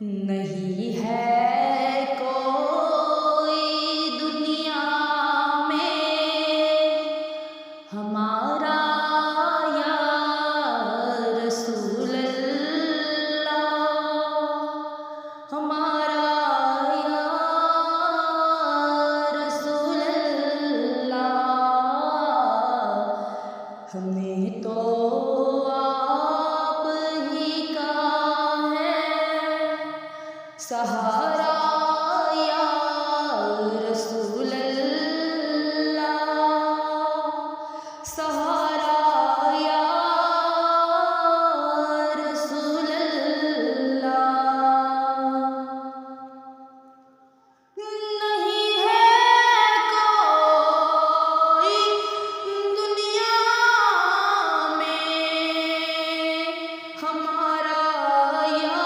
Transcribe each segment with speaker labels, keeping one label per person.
Speaker 1: नहीं है कोई दुनिया में हमारा या रसूल अल्लाह, हमारा या रसूल अल्लाह। हमें तो आप ही का सहारा या रसूल अल्लाह, सहारा या रसूल अल्लाह। नहीं है कोई दुनिया में हमारा या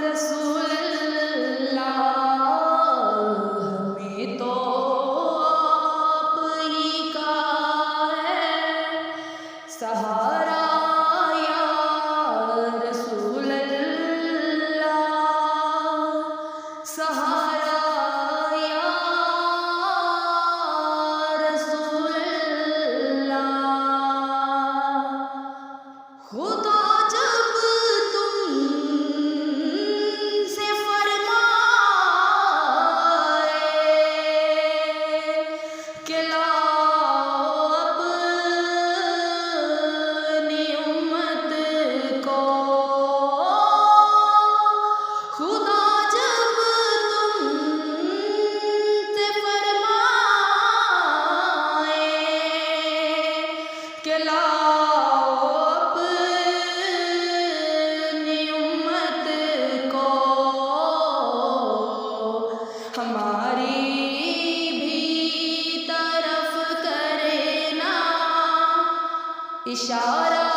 Speaker 1: रसूल अल्लाह। हमें तो आप ही का है सहारा या रसूल अल्लाह, सहारा या रसूल अल्लाह। खुदा हमारी भी तरफ करे ना इशारा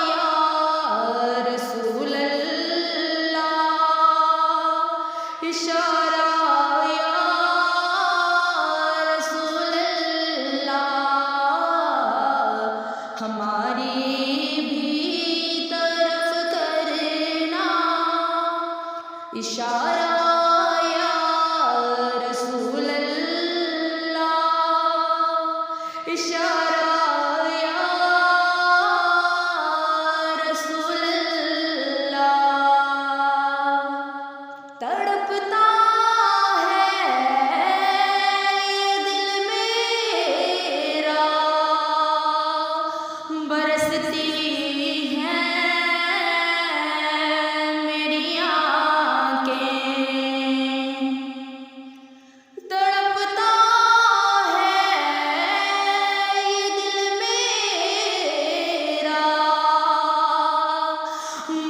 Speaker 1: या रसूल अल्लाह, इशारा या रसूल अल्लाह। हमारी भी तरफ करे ना इशारा इशारा या रसूल अल्लाह। तड़पता है ये दिल मेरा, बरसती हैं मेरी आँखें।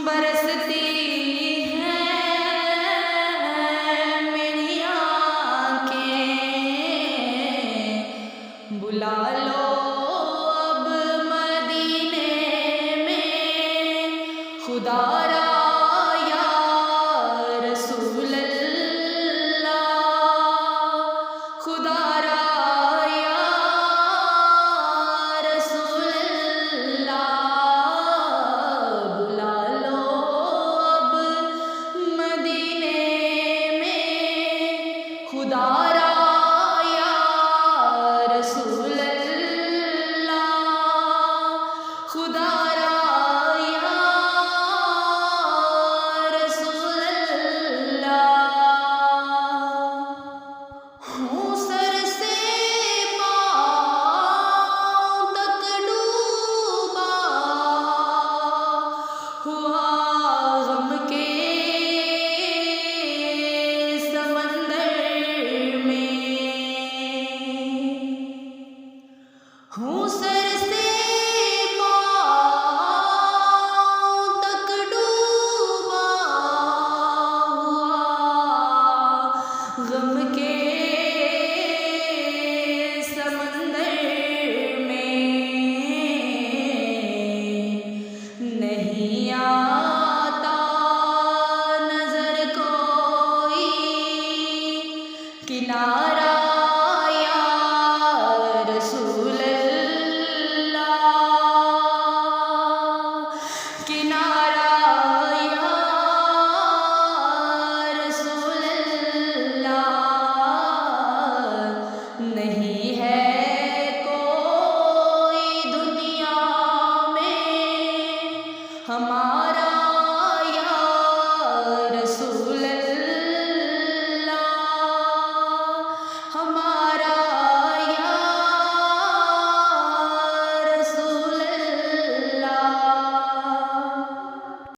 Speaker 1: बरसती हैं मेरी आँखें। बुला लो अब मदीने में खुदारा या रसूल अल्लाह, खुदारा या रसूल अल्लाह। खुदारा या रसूल अल्लाह, खुदारा या रसूल अल्लाह। हूँ सर से पाँव तक डूबा हुआ गम के हूँ सर से पाँव तक डूबा हुआ गम के समंदर में। नहीं किनारा